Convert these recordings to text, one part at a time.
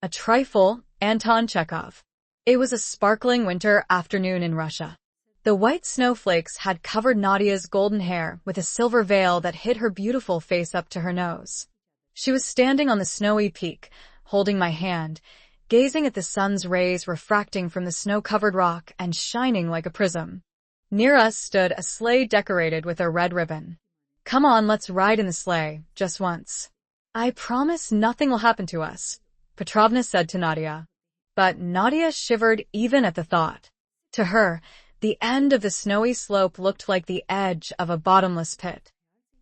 A trifle, Anton Chekhov. It was a sparkling winter afternoon in Russia. The white snowflakes had covered Nadia's golden hair with a silver veil that hid her beautiful face up to her nose. She was standing on the snowy peak, holding my hand, gazing at the sun's rays refracting from the snow-covered rock and shining like a prism. Near us stood a sleigh decorated with a red ribbon. "Come on, let's ride in the sleigh, just once. I promise nothing will happen to us," Petrovna said to Nadia. But Nadia shivered even at the thought. To her, the end of the snowy slope looked like the edge of a bottomless pit.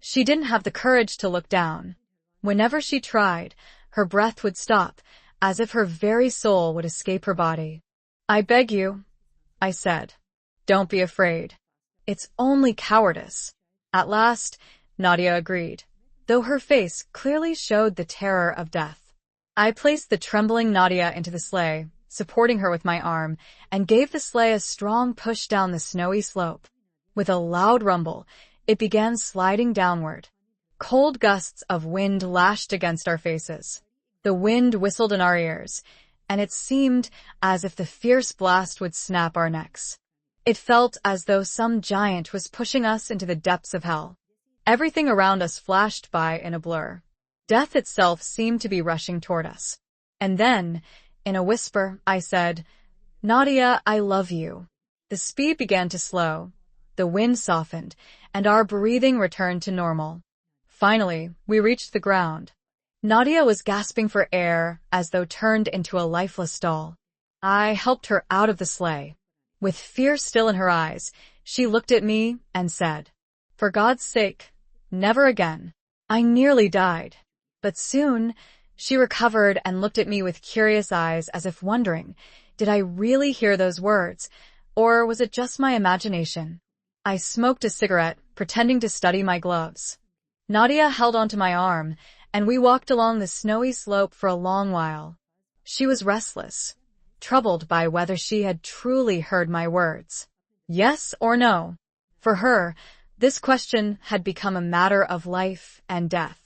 She didn't have the courage to look down. Whenever she tried, her breath would stop, as if her very soul would escape her body. "I beg you," I said. "Don't be afraid. It's only cowardice." At last, Nadia agreed, though her face clearly showed the terror of death. I placed the trembling Nadia into the sleigh, supporting her with my arm, and gave the sleigh a strong push down the snowy slope. With a loud rumble, it began sliding downward. Cold gusts of wind lashed against our faces. The wind whistled in our ears, and it seemed as if the fierce blast would snap our necks. It felt as though some giant was pushing us into the depths of hell. Everything around us flashed by in a blur. Death itself seemed to be rushing toward us. And then, in a whisper, I said, "Nadia, I love you." The speed began to slow. The wind softened, and our breathing returned to normal. Finally, we reached the ground. Nadia was gasping for air as though turned into a lifeless doll. I helped her out of the sleigh. With fear still in her eyes, she looked at me and said, "For God's sake, never again." I nearly died. But soon, she recovered and looked at me with curious eyes as if wondering, did I really hear those words, or was it just my imagination? I smoked a cigarette, pretending to study my gloves. Nadia held onto my arm, and we walked along the snowy slope for a long while. She was restless, troubled by whether she had truly heard my words. Yes or no? For her, this question had become a matter of life and death.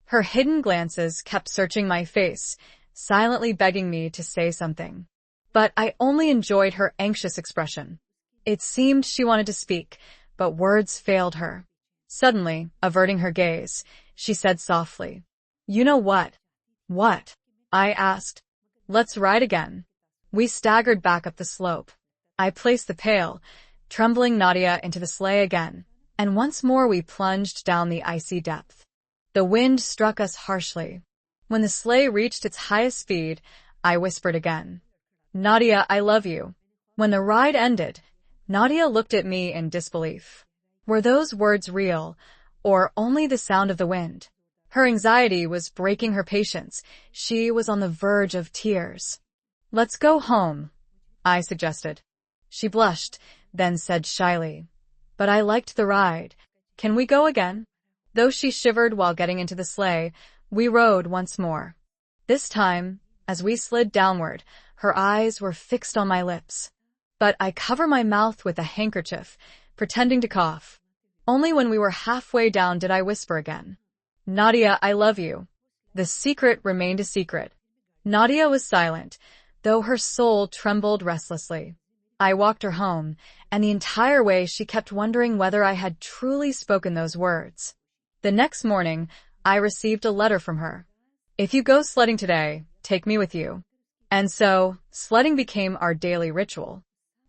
Her hidden glances kept searching my face, silently begging me to say something. But I only enjoyed her anxious expression. It seemed she wanted to speak, but words failed her. Suddenly, averting her gaze, she said softly, "You know what?" "What?" I asked. "Let's ride again." We staggered back up the slope. I placed the pail, trembling Nadia into the sleigh again, and once more we plunged down the icy depth. The wind struck us harshly. When the sleigh reached its highest speed, I whispered again, "Nadia, I love you." When the ride ended, Nadia looked at me in disbelief. Were those words real, or only the sound of the wind? Her anxiety was breaking her patience. She was on the verge of tears. "Let's go home," I suggested. She blushed, then said shyly, "But I liked the ride. Can we go again?" Though she shivered while getting into the sleigh, we rode once more. This time, as we slid downward, her eyes were fixed on my lips. But I covered my mouth with a handkerchief, pretending to cough. Only when we were halfway down did I whisper again, "Nadia, I love you." The secret remained a secret. Nadia was silent, though her soul trembled restlessly. I walked her home, and the entire way she kept wondering whether I had truly spoken those words. The next morning, I received a letter from her. "If you go sledding today, take me with you." And so, sledding became our daily ritual.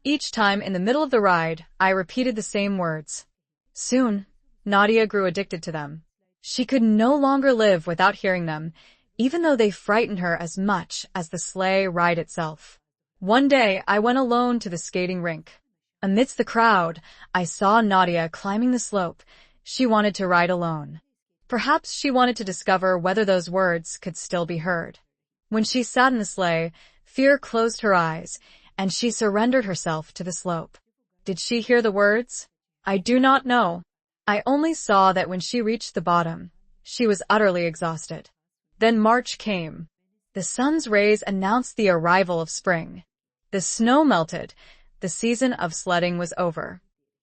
Each time in the middle of the ride, I repeated the same words. Soon, Nadia grew addicted to them. She could no longer live without hearing them, even though they frightened her as much as the sleigh ride itself. One day, I went alone to the skating rink. Amidst the crowd, I saw Nadia climbing the slope. She wanted to ride alone. Perhaps she wanted to discover whether those words could still be heard. When she sat in the sleigh, fear closed her eyes, and she surrendered herself to the slope. Did she hear the words? I do not know. I only saw that when she reached the bottom, she was utterly exhausted. Then March came. The sun's rays announced the arrival of spring. The snow melted. The season of sledding was over.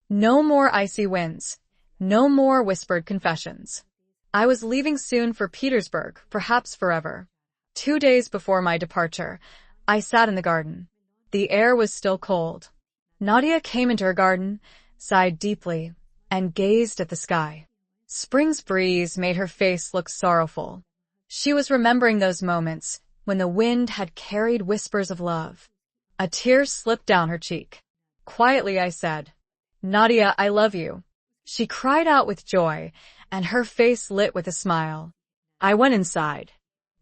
No more icy winds. No more whispered confessions. I was leaving soon for Petersburg, perhaps forever. 2 days before my departure, I sat in the garden. The air was still cold. Nadia came into her garden, sighed deeply, and gazed at the sky. Spring's breeze made her face look sorrowful. She was remembering those moments when the wind had carried whispers of love. A tear slipped down her cheek. Quietly I said, "Nadia, I love you." She cried out with joy, and her face lit with a smile. I went inside.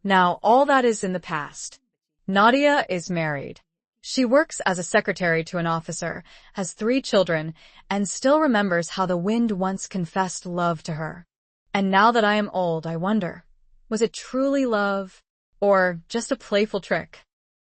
Now all that is in the past. Nadia is married. She works as a secretary to an officer, has 3 children, and still remembers how the wind once confessed love to her. And now that I am old, I wonder, was it truly love, or just a playful trick?